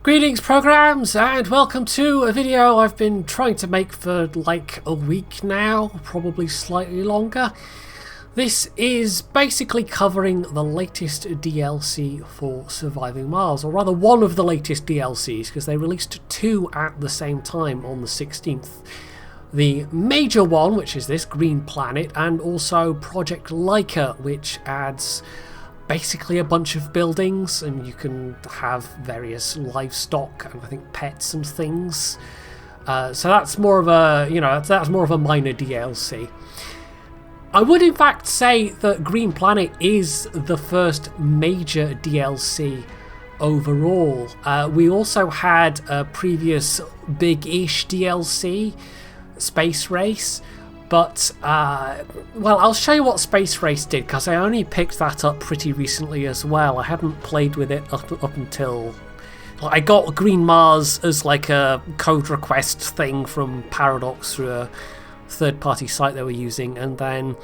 Greetings programs and welcome to a video I've been trying to make for like a week now, probably slightly longer. This is basically covering the latest DLC for Surviving Mars, or rather one of the latest DLCs, because they released two at the same time on the 16th. The major one, which is this Green Planet, and also Project Laika, which adds basically a bunch of buildings, and you can have various livestock and I think pets and things. So that's more of a, that's more of a minor DLC. I would in fact say that Green Planet is the first major DLC overall. We also had a previous big-ish DLC, Space Race. But, well, I'll show you what Space Race did, because I only picked that up pretty recently as well. I hadn't played with it up until... I got Green Mars as like a code request thing from Paradox through a third-party site they were using, and then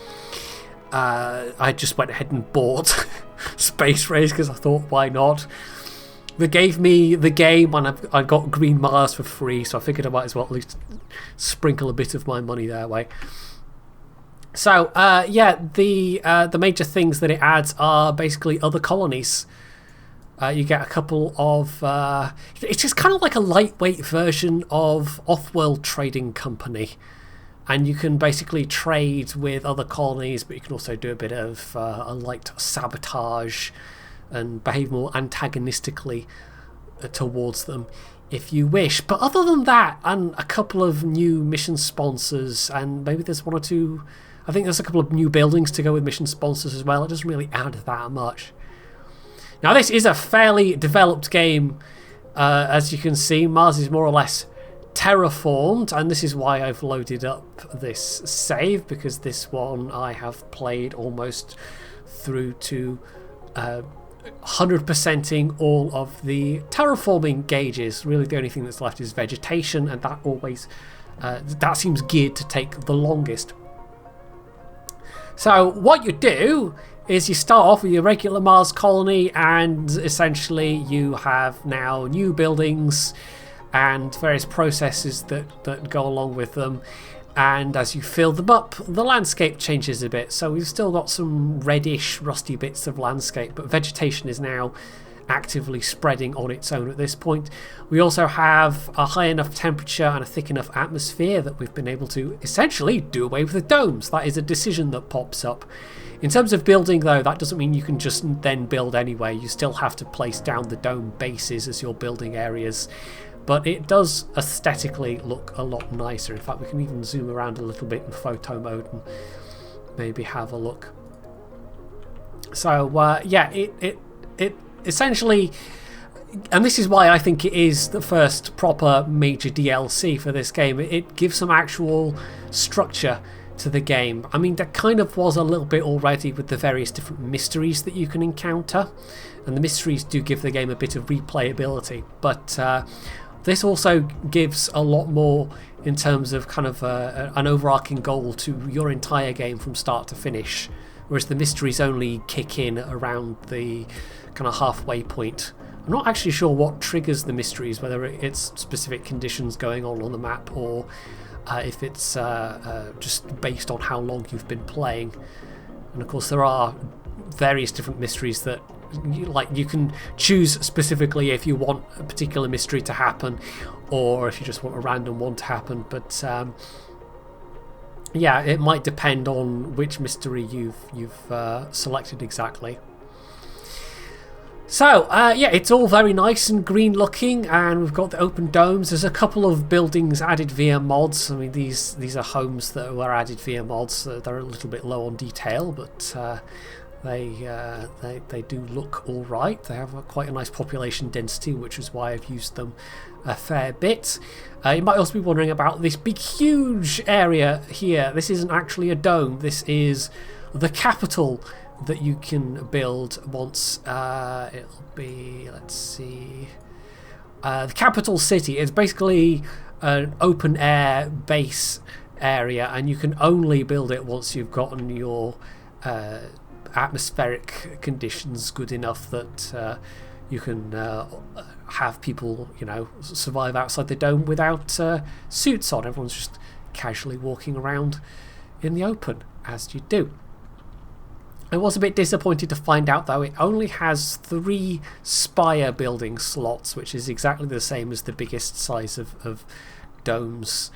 I just went ahead and bought Space Race, because I thought, why not? They gave me the game and I got Green Mars for free, so I figured I might as well at least sprinkle a bit of my money their way. So, yeah, the major things that it adds are basically other colonies. You get a couple of... it's just kind of like a lightweight version of Off-World Trading Company. And you can basically trade with other colonies, but you can also do a bit of a light sabotage and behave more antagonistically towards them if you wish. But other than that, and a couple of new mission sponsors, and maybe there's one or two, I think there's a couple of new buildings to go with mission sponsors as well, it doesn't really add that much. Now this is a fairly developed game. As you can see, Mars is more or less terraformed, and this is why I've loaded up this save, because this one I have played almost through to 100%ing all of the terraforming gauges. Really the only thing that's left is vegetation, and that always that seems geared to take the longest. So what you do is you start off with your regular Mars colony, and essentially you have now new buildings and various processes that go along with them. And as you fill them up, the landscape changes a bit. So we've still got some reddish, rusty bits of landscape, but vegetation is now actively spreading on its own at this point. We also have a high enough temperature and a thick enough atmosphere that we've been able to essentially do away with the domes. That is a decision that pops up. In terms of building, though, that doesn't mean you can just then build anyway. You still have to place down the dome bases as your building areas. But it does aesthetically look a lot nicer. In fact, we can even zoom around a little bit in photo mode and maybe have a look. So, yeah, it essentially... And this is why I think it is the first proper major DLC for this game. It gives some actual structure to the game. I mean, there kind of was a little bit already with the various different mysteries that you can encounter. And the mysteries do give the game a bit of replayability. But... this also gives a lot more in terms of kind of an overarching goal to your entire game from start to finish, whereas the mysteries only kick in around the kind of halfway point. I'm not actually sure what triggers the mysteries, whether it's specific conditions going on the map, or if it's just based on how long you've been playing. And of course there are various different mysteries that you can choose specifically if you want a particular mystery to happen, or if you just want a random one to happen. But yeah, it might depend on which mystery you've selected exactly. So yeah, it's all very nice and green looking, and we've got the open domes. There's a couple of buildings added via mods. I mean, these are homes that were added via mods, so they're a little bit low on detail, but they do look all right. They have quite a nice population density, which is why I've used them a fair bit. You might also be wondering about this big huge area here. This isn't actually a dome. This is the capital that you can build once it'll be, let's see, the capital city. It's basically an open air base area, and you can only build it once you've gotten your atmospheric conditions good enough that you can have people, you know, survive outside the dome without suits on. Everyone's just casually walking around in the open, as you do. I was a bit disappointed to find out, though, it only has 3 spire building slots, which is exactly the same as the biggest size of domes,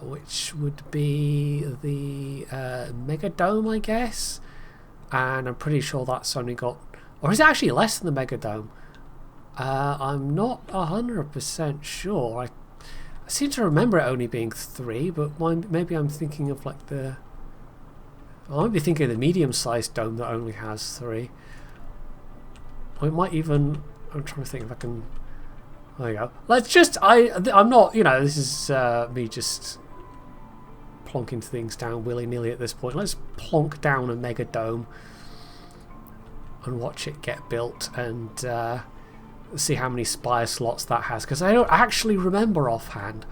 which would be the Mega Dome, I guess. And I'm pretty sure that's only got... Or is it actually less than the Mega Dome? I'm not 100% sure. I seem to remember it only being 3, but maybe I'm thinking of like the... I might be thinking of the medium-sized dome that only has 3. Or it might even... I'm trying to think if I can... There you go. Let's just... I'm not... You know, this is me just plonking things down willy-nilly at this point. Let's plonk down a mega dome and watch it get built and see how many spire slots that has. Because I don't actually remember offhand.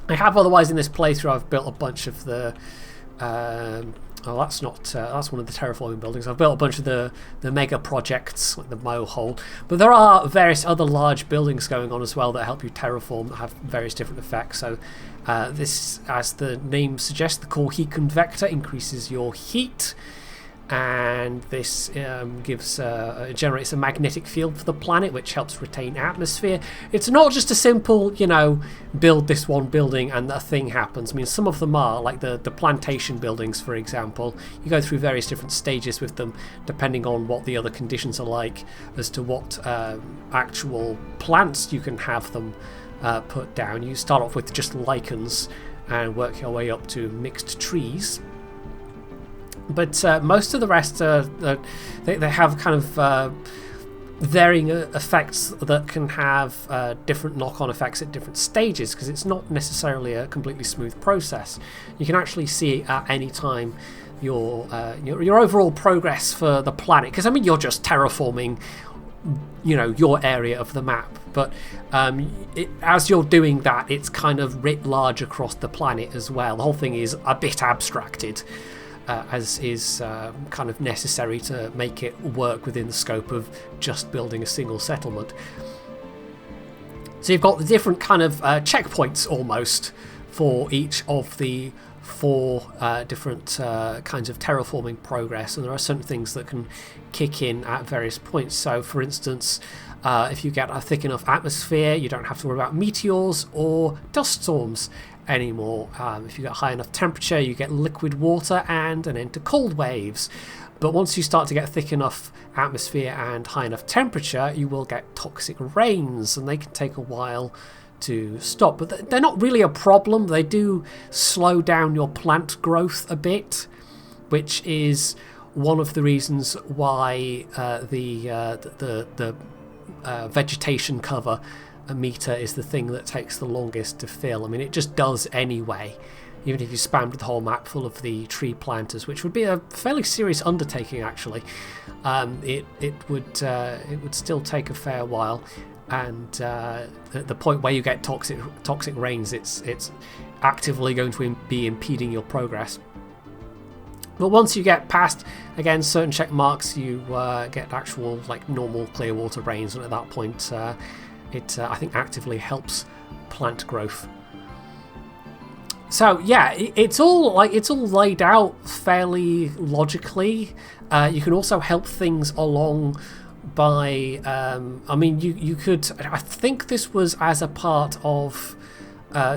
I have otherwise in this playthrough I've built a bunch of the... oh, that's not. That's one of the terraforming buildings. I've built a bunch of the mega projects, like the Mo hole. But there are various other large buildings going on as well that help you terraform, that have various different effects. So this, as the name suggests, the core heat convector increases your heat, and this generates a magnetic field for the planet, which helps retain atmosphere. It's not just a simple, you know, build this one building and a thing happens. I mean, some of them are, like the plantation buildings, for example. You go through various different stages with them, depending on what the other conditions are like, as to what actual plants you can have them put down. You start off with just lichens and work your way up to mixed trees. But most of the rest are they have kind of varying effects that can have different knock-on effects at different stages, because it's not necessarily a completely smooth process. You can actually see at any time your overall progress for the planet, because I mean you're just terraforming, you know, your area of the map, but as you're doing that, it's kind of writ large across the planet as well. The whole thing is a bit abstracted. As is kind of necessary to make it work within the scope of just building a single settlement. So you've got the different kind of checkpoints almost for each of the 4 different kinds of terraforming progress, and there are certain things that can kick in at various points. So for instance, if you get a thick enough atmosphere, you don't have to worry about meteors or dust storms anymore. If you get high enough temperature, you get liquid water and an end to cold waves. But once you start to get thick enough atmosphere and high enough temperature, you will get toxic rains, and they can take a while to stop. But they're not really a problem. They do slow down your plant growth a bit, which is one of the reasons why the vegetation cover meter is the thing that takes the longest to fill. I mean, it just does anyway, even if you spammed the whole map full of the tree planters, which would be a fairly serious undertaking actually. It would still take a fair while, and at the point where you get toxic rains, it's actively going to be impeding your progress. But once you get past, again, certain check marks, you get actual like normal clear water rains, and at that point it I think actively helps plant growth. So yeah, it's all laid out fairly logically. You can also help things along by I mean you could, I think this was as a part of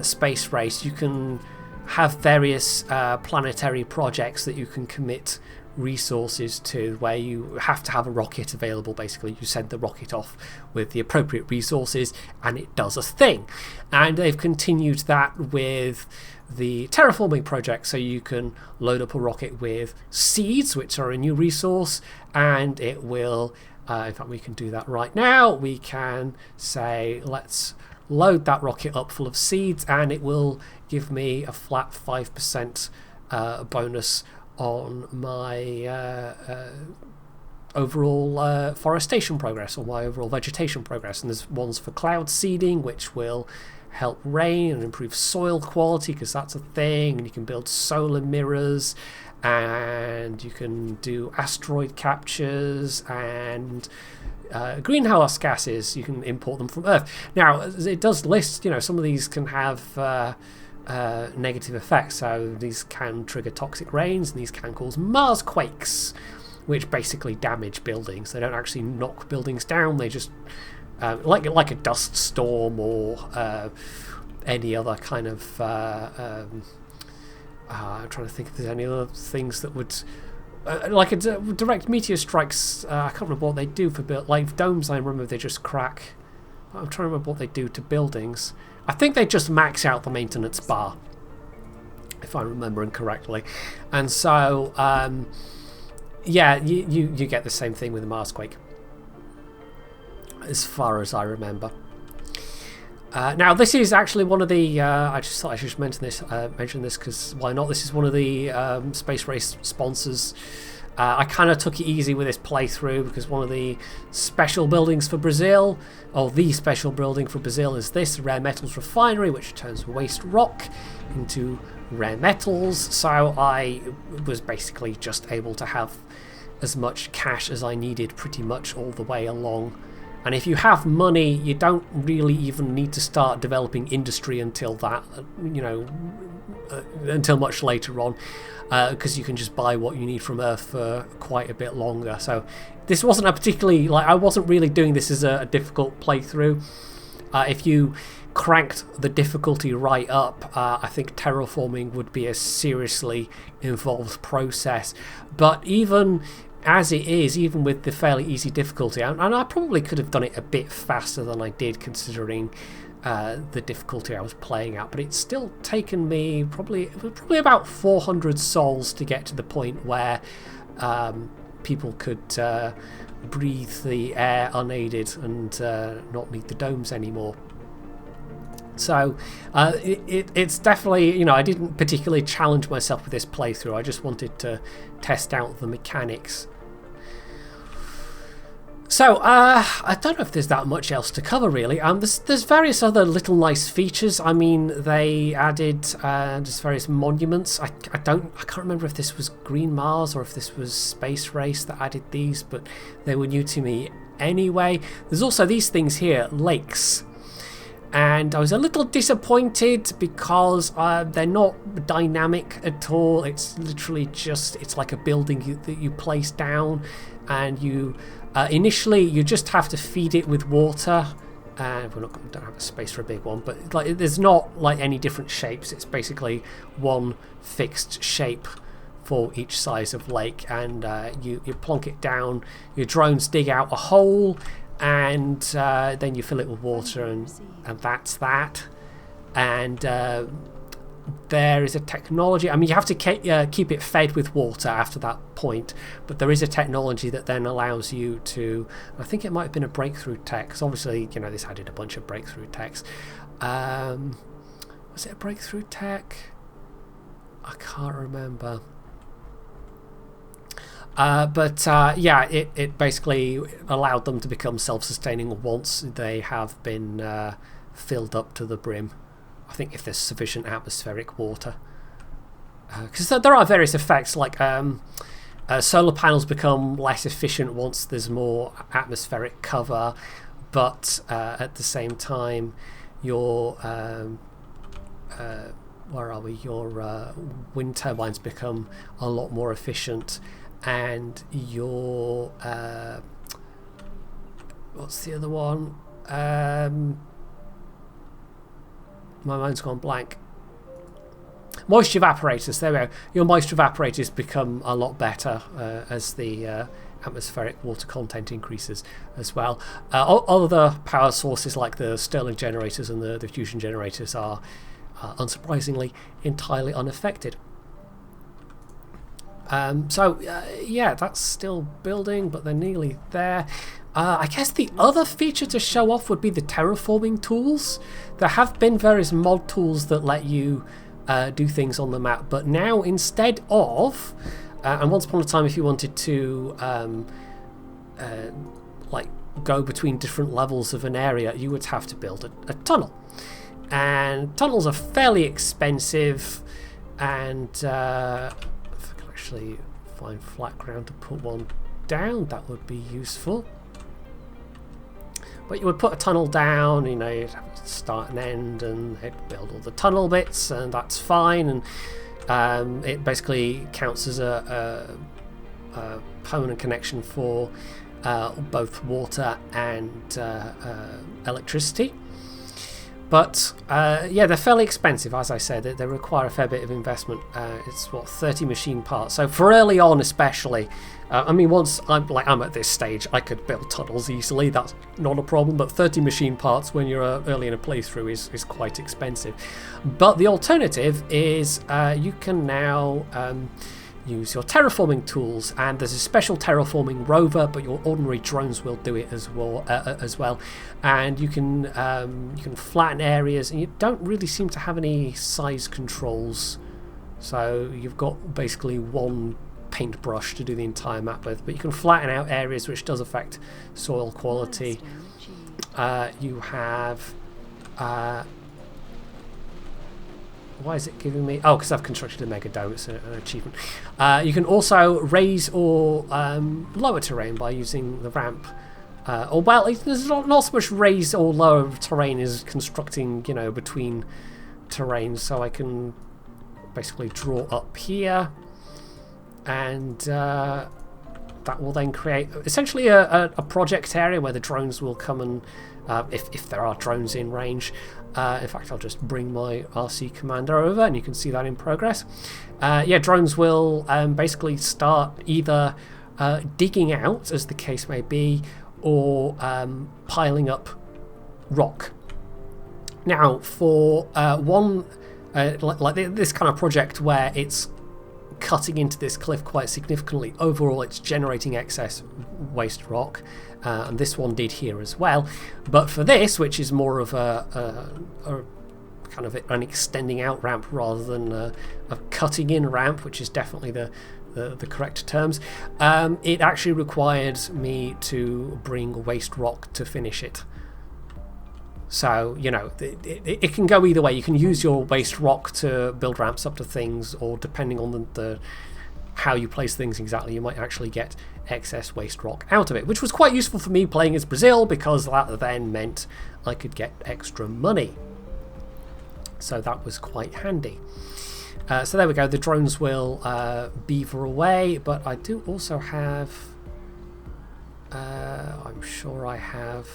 Space Race, you can have various planetary projects that you can commit resources to, where you have to have a rocket available. Basically, you send the rocket off with the appropriate resources and it does a thing. And they've continued that with the terraforming project, so you can load up a rocket with seeds, which are a new resource, and it will in fact we can do that right now. We can say let's load that rocket up full of seeds, and it will give me a flat 5% bonus on my overall forestation progress, or my overall vegetation progress. And there's ones for cloud seeding, which will help rain and improve soil quality, because that's a thing. And you can build solar mirrors, and you can do asteroid captures, and greenhouse gases, you can import them from Earth. Now, it does list, some of these can have negative effects. So these can trigger toxic rains, and these can cause Mars quakes, which basically damage buildings. They don't actually knock buildings down. They just like a dust storm or any other kind of. I'm trying to think if there's any other things that would. Like a direct meteor strikes, I can't remember what they do for like domes. I remember they just crack. I'm trying to remember what they do to buildings. I think they just max out the maintenance bar, if I'm remembering correctly. And so, yeah, you get the same thing with the Mars quake, as far as I remember. Now, this is actually one of the. I just thought I should mention this because why not? This is one of the Space Race sponsors. I kind of took it easy with this playthrough because one of the special buildings for Brazil, or the special building for Brazil, is this rare metals refinery, which turns waste rock into rare metals. So I was basically just able to have as much cash as I needed pretty much all the way along. And if you have money, you don't really even need to start developing industry until that, until much later on, because you can just buy what you need from Earth for quite a bit longer. So this wasn't a particularly, I wasn't really doing this as a difficult playthrough. If you cranked the difficulty right up, I think terraforming would be a seriously involved process. But even as it is, even with the fairly easy difficulty, and I probably could have done it a bit faster than I did considering the difficulty I was playing at, but it's still taken me probably about 400 souls to get to the point where people could breathe the air unaided and not need the domes anymore. So it's definitely, I didn't particularly challenge myself with this playthrough. I just wanted to test out the mechanics. So, I don't know if there's that much else to cover, really. There's various other little nice features. I mean, they added just various monuments. I can't remember if this was Green Mars or if this was Space Race that added these, but they were new to me anyway. There's also these things here, lakes. And I was a little disappointed because they're not dynamic at all. It's literally just, it's like a building that you place down, and you initially you just have to feed it with water. And we don't have a space for a big one, but there's not like any different shapes. It's basically one fixed shape for each size of lake, and you plonk it down. Your drones dig out a hole, and then you fill it with water, and that's that. And there is a technology, I mean, you have to keep it fed with water after that point, but there is a technology that then allows you to, I think it might have been a breakthrough tech, because obviously, this added a bunch of breakthrough techs. Was it a breakthrough tech? I can't remember. Yeah, it basically allowed them to become self-sustaining once they have been filled up to the brim. I think if there's sufficient atmospheric water. Because there are various effects, like solar panels become less efficient once there's more atmospheric cover, but at the same time, your where are we? Your wind turbines become a lot more efficient, and your what's the other one? My mind's gone blank. Moisture evaporators, there we go. Your moisture evaporators become a lot better as the atmospheric water content increases as well. Other power sources like the Stirling generators and the fusion generators are unsurprisingly entirely unaffected. Yeah, that's still building, but they're nearly there. I guess the other feature to show off would be the terraforming tools. There have been various mod tools that let you do things on the map, but now instead of, and once upon a time if you wanted to like go between different levels of an area, you would have to build a tunnel. And tunnels are fairly expensive, and if I can actually find flat ground to put one down, that would be useful. But you would put a tunnel down, you know, you'd have a start and end, and they'd build all the tunnel bits, and that's fine. And it basically counts as a permanent connection for both water and electricity. But yeah, they're fairly expensive, as I said. They require a fair bit of investment. It's what, 30 machine parts. So for early on, especially, I mean, once I'm at this stage, I could build tunnels easily. That's not a problem. But 30 machine parts when you're early in a playthrough is quite expensive. But the alternative is you can now use your terraforming tools, and there's a special terraforming rover, but your ordinary drones will do it as well. And you can flatten areas, and you don't really seem to have any size controls, so you've got basically one paintbrush to do the entire map with, but you can flatten out areas, which does affect soil quality. You have why is it giving me... Oh, because I've constructed a mega dome. It's an achievement. You can also raise or lower terrain by using the ramp. Or, well, there's not so much raise or lower terrain as constructing, you know, between terrains. So I can basically draw up here. And that will then create essentially a project area where the drones will come and... if there are drones in range. In fact, I'll just bring my RC commander over, and you can see that in progress. Yeah, drones will basically start either digging out, as the case may be, or piling up rock. Now, for one like this kind of project where it's cutting into this cliff quite significantly, overall it's generating excess waste rock, and this one did here as well. But for this, which is more of a kind of an extending out ramp rather than a cutting in ramp, which is definitely the correct terms, it actually required me to bring waste rock to finish it. So, you know, it can go either way. You can use your waste rock to build ramps up to things, or depending on the how you place things exactly, you might actually get excess waste rock out of it, which was quite useful for me playing as Brazil, because that then meant I could get extra money. So that was quite handy. So there we go. The drones will beaver away, but I do also have... I'm sure I have...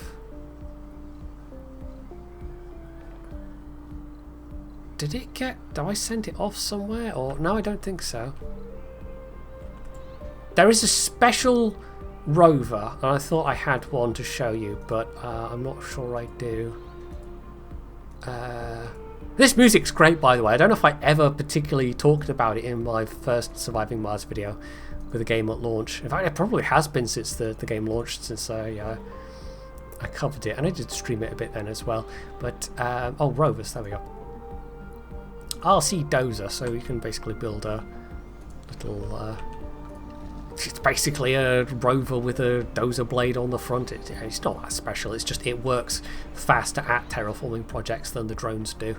Did I send it off somewhere? Or no, I don't think so. There is a special rover, and I thought I had one to show you, but I'm not sure I do. This music's great, by the way. I don't know if I ever particularly talked about it in my first Surviving Mars video with the game at launch. In fact, it probably has been since the game launched, since I covered it, and I did stream it a bit then as well. But oh, rovers, there we go. RC dozer, so you can basically build a little... it's basically a rover with a dozer blade on the front. It's not that special, it's just it works faster at terraforming projects than the drones do.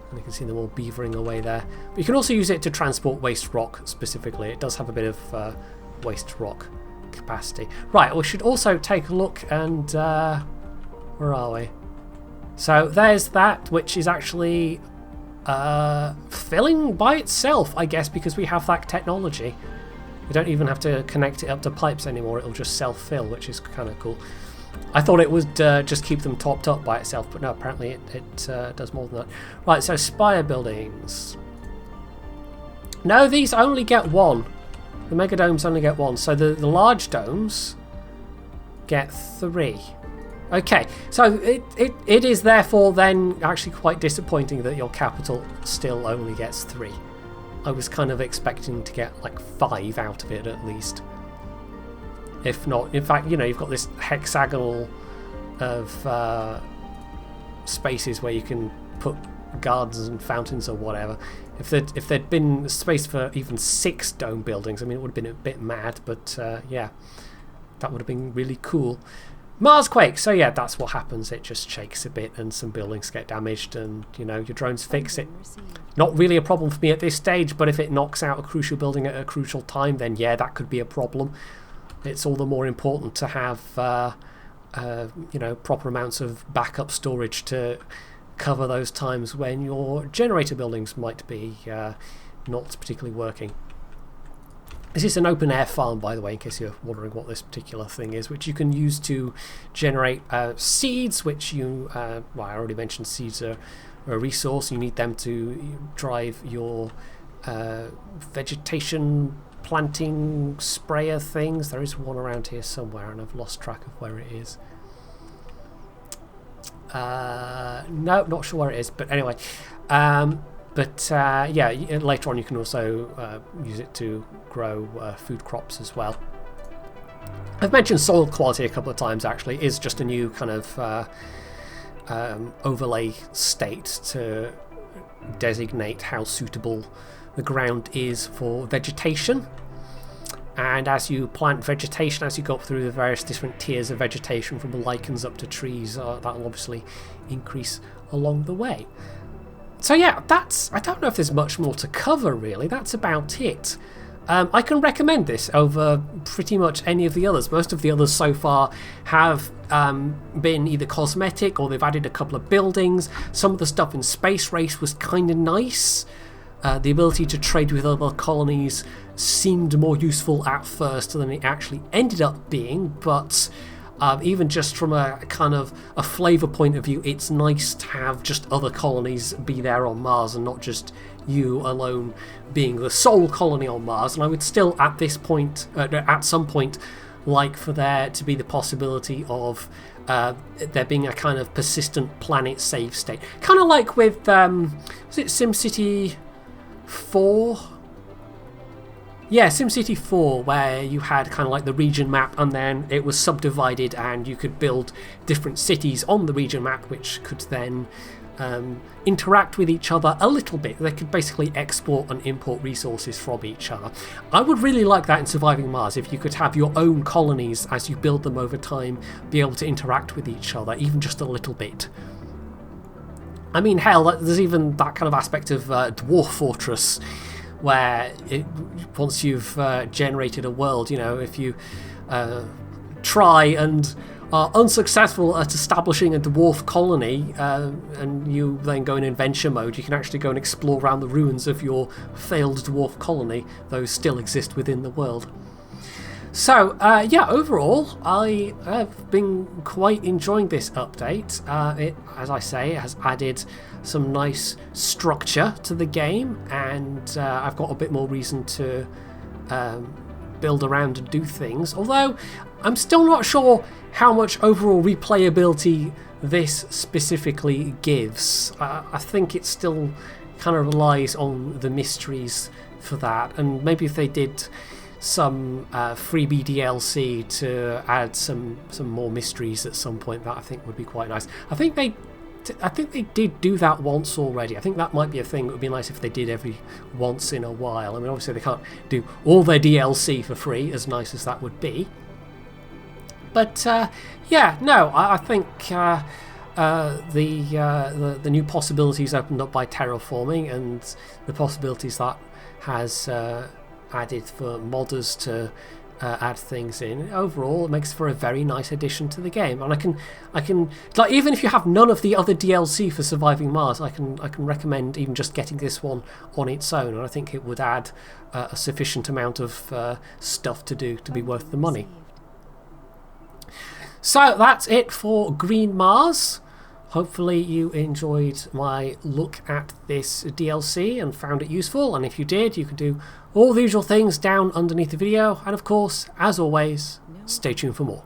And you can see them all beavering away there. But you can also use it to transport waste rock specifically. It does have a bit of waste rock capacity. Right, we should also take a look and... where are we? So there's that, which is actually... filling by itself, I guess, because we have that technology. We don't even have to connect it up to pipes anymore, it'll just self-fill, which is kind of cool. I thought it would just keep them topped up by itself, but no, apparently it does more than that. Right, so spire buildings. No, these only get one. The mega domes only get one, so the large domes get 3. Okay, so it is therefore then actually quite disappointing that your capital still only gets 3. I was kind of expecting to get like 5 out of it at least. If not, in fact, you know, you've got this hexagonal of spaces where you can put gardens and fountains or whatever. If there'd been space for even 6 dome buildings, I mean, it would have been a bit mad, but yeah, that would have been really cool. Marsquake, so yeah, that's what happens. It just shakes a bit and some buildings get damaged, and you know, your drones fix it. Not really a problem for me at this stage, but if it knocks out a crucial building at a crucial time, then yeah, that could be a problem. It's all the more important to have you know, proper amounts of backup storage to cover those times when your generator buildings might be not particularly working. This is an open air farm, by the way, in case you're wondering what this particular thing is, which you can use to generate seeds, which you, well, I already mentioned seeds are a resource. You need them to drive your vegetation planting sprayer things. There is one around here somewhere, and I've lost track of where it is. No, not sure where it is, but anyway. Yeah, later on you can also use it to grow food crops as well. I've mentioned soil quality a couple of times, actually. It is just a new kind of overlay state to designate how suitable the ground is for vegetation. And as you plant vegetation, as you go up through the various different tiers of vegetation, from the lichens up to trees, that will obviously increase along the way. So yeah, I don't know if there's much more to cover, really. That's about it. I can recommend this over pretty much any of the others. Most of the others so far have been either cosmetic, or they've added a couple of buildings. Some of the stuff in Space Race was kind of nice. The ability to trade with other colonies seemed more useful at first than it actually ended up being, but even just from a kind of a flavour point of view, it's nice to have just other colonies be there on Mars and not just you alone being the sole colony on Mars. And I would still, at this point, at some point, like for there to be the possibility of there being a kind of persistent planet save state. Kind of like with, was it SimCity 4? Yeah, SimCity 4, where you had kind of like the region map, and then it was subdivided and you could build different cities on the region map, which could then interact with each other a little bit. They could basically export and import resources from each other. I would really like that in Surviving Mars, if you could have your own colonies, as you build them over time, be able to interact with each other, even just a little bit. I mean, hell, there's even that kind of aspect of Dwarf Fortress, where once you've generated a world, you know, if you try and are unsuccessful at establishing a dwarf colony, and you then go in adventure mode, you can actually go and explore around the ruins of your failed dwarf colony. Those still exist within the world. So, yeah, overall, I have been quite enjoying this update. It, as I say, has added some nice structure to the game, and I've got a bit more reason to build around and do things. Although, I'm still not sure how much overall replayability this specifically gives. I think it still kind of relies on the mysteries for that, and maybe if they did some freebie DLC to add some more mysteries at some point, that I think would be quite nice. I think they did do that once already. I think that might be a thing that would be nice if they did every once in a while. I mean, obviously they can't do all their DLC for free, as nice as that would be. But yeah, no, I think the new possibilities opened up by terraforming, and the possibilities that has added for modders to add things in, overall it makes for a very nice addition to the game. And I can like, even if you have none of the other DLC for Surviving Mars, I can recommend even just getting this one on its own, and I think it would add a sufficient amount of stuff to do to be worth the money. So that's it for Green Mars. Hopefully you enjoyed my look at this DLC and found it useful, and if you did, you can do all the usual things down underneath the video, and of course, as always, stay tuned for more.